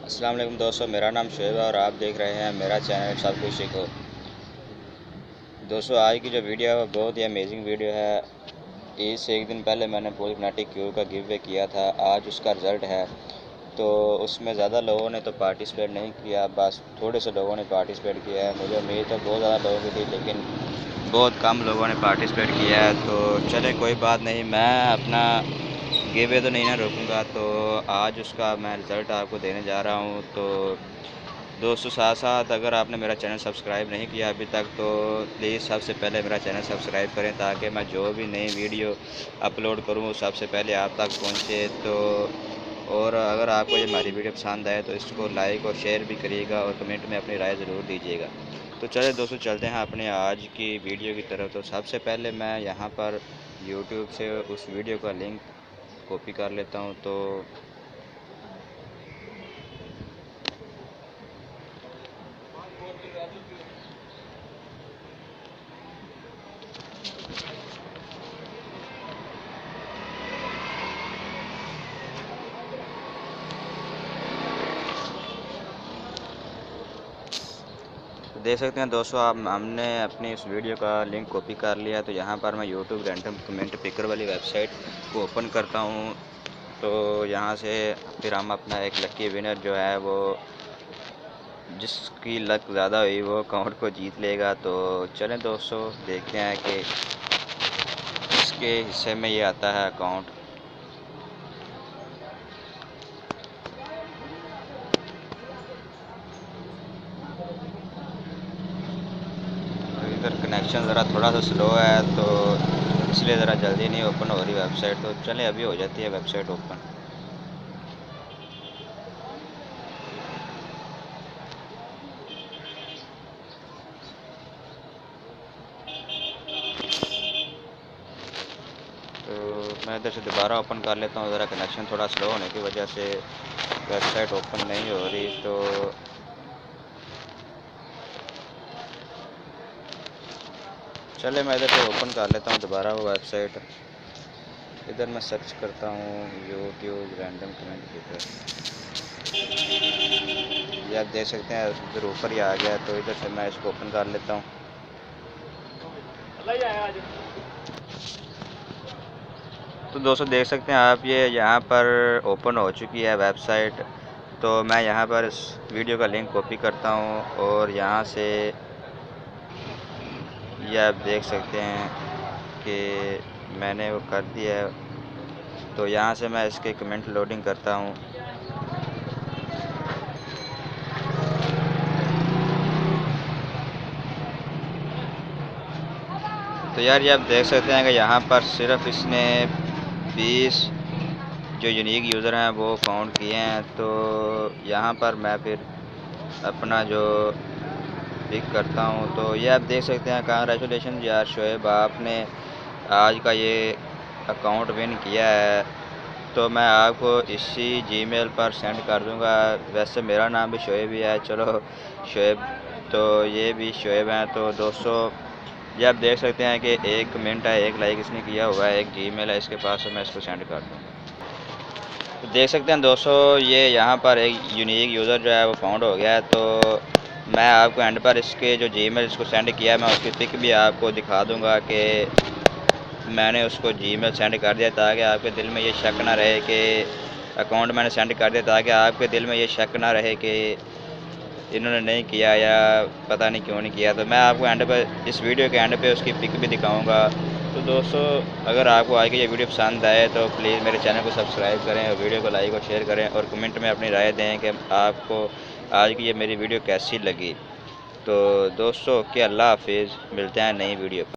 अस्सलाम वालेकुम दोस्तों, मेरा नाम शुएब है और आप देख रहे हैं मेरा चैनल सब कुछ सीखो। दोस्तों, आज की जो वीडियो है वो बहुत ही अमेजिंग वीडियो है। ईद से एक दिन पहले मैंने पॉलीग्नेटिक क्यूब का गिव अवे किया था, आज उसका रिज़ल्ट है। तो उसमें ज़्यादा लोगों ने तो पार्टिसिपेट नहीं किया, बस थोड़े से लोगों ने पार्टिसिपेट किया है। मुझे उम्मीद तो बहुत ज़्यादा लोगों की थी, लेकिन बहुत कम लोगों ने पार्टिसिपेट किया है। तो चले कोई बात नहीं, मैं अपना गिव अवे तो नहीं ना रोकूँगा। तो आज उसका मैं रिज़ल्ट आपको देने जा रहा हूँ। तो दोस्तों, साथ साथ अगर आपने मेरा चैनल सब्सक्राइब नहीं किया अभी तक, तो प्लीज़ सबसे पहले मेरा चैनल सब्सक्राइब करें, ताकि मैं जो भी नई वीडियो अपलोड करूँ वो सबसे पहले आप तक पहुँचे। तो और अगर आपको ये हमारी वीडियो पसंद आए तो इसको लाइक और शेयर भी करिएगा और कमेंट में अपनी राय ज़रूर दीजिएगा। तो चलिए दोस्तों, चलते हैं अपने आज की वीडियो की तरफ। तो सबसे पहले मैं यहाँ पर यूट्यूब से उस वीडियो का लिंक कॉपी कर लेता हूँ। तो देख सकते हैं दोस्तों, आप हमने अपनी इस वीडियो का लिंक कॉपी कर लिया। तो यहाँ पर मैं यूट्यूब रैंडम कमेंट पिकर वाली वेबसाइट को ओपन करता हूँ। तो यहाँ से फिर हम अपना एक लकी विनर जो है वो जिसकी लक ज़्यादा हुई वो अकाउंट को जीत लेगा। तो चलें दोस्तों, देखते हैं कि इसके हिस्से में ये आता है अकाउंट। तो इधर कनेक्शन ज़रा थोड़ा सा स्लो है, तो इसलिए ज़रा जल्दी नहीं ओपन हो रही वेबसाइट। तो चलें, अभी हो जाती है वेबसाइट ओपन। तो मैं इधर से दोबारा ओपन कर लेता हूँ, ज़रा कनेक्शन थोड़ा स्लो होने की वजह से वेबसाइट ओपन नहीं हो रही। तो चले, मैं इधर से ओपन कर लेता हूँ दोबारा वो वेबसाइट। इधर मैं सर्च करता हूँ यूट्यूब रैंडम कमेंट पिकर। ये आप देख सकते हैं इधर ऊपर ही आ गया। तो इधर से मैं इसको ओपन कर लेता हूँ। तो दोस्तों, देख सकते हैं आप, ये यहाँ पर ओपन हो चुकी है वेबसाइट। तो मैं यहाँ पर इस वीडियो का लिंक कॉपी करता हूँ और यहाँ से ये आप देख सकते हैं कि मैंने वो कर दिया है। तो यहाँ से मैं इसके कमेंट लोडिंग करता हूँ। तो यार, ये आप देख सकते हैं कि यहाँ पर सिर्फ इसने 20 जो यूनिक यूज़र हैं वो काउंट किए हैं। तो यहाँ पर मैं फिर अपना जो पिक करता हूँ। तो ये आप देख सकते हैं, कांग्रेचुलेशन यार शुएब, आपने आज का ये अकाउंट विन किया है। तो मैं आपको इसी जीमेल पर सेंड कर दूंगा। वैसे मेरा नाम भी शुएब ही है, चलो शुएब, तो ये भी शुएब हैं। तो दोस्तों, ये आप देख सकते हैं कि एक कमेंट है, एक लाइक इसने किया हुआ है, एक जीमेल है इसके पास, तो मैं इसको सेंड कर दूँगा। तो देख सकते हैं दोस्तों, ये यहाँ पर एक यूनिक यूज़र जो है वो फाउंड हो गया है। तो मैं आपको एंड पर इसके जो जीमेल इसको सेंड किया है, मैं उसकी पिक भी आपको दिखा दूँगा कि मैंने उसको जीमेल सेंड कर दिया, ताकि आपके दिल में ये शक ना रहे कि अकाउंट मैंने सेंड कर दिया, ताकि आपके दिल में ये शक ना रहे कि इन्होंने नहीं किया या पता नहीं क्यों नहीं किया। तो मैं आपको एंड पर, इस वीडियो के एंड पे उसकी पिक भी दिखाऊंगा। तो दोस्तों, अगर आपको आज की ये वीडियो पसंद आए तो प्लीज़ मेरे चैनल को सब्सक्राइब करें और वीडियो को लाइक और शेयर करें और कमेंट में अपनी राय दें कि आपको आज की ये मेरी वीडियो कैसी लगी। तो दोस्तों, कि अल्लाह हाफिज़, मिलते हैं नई वीडियो पर।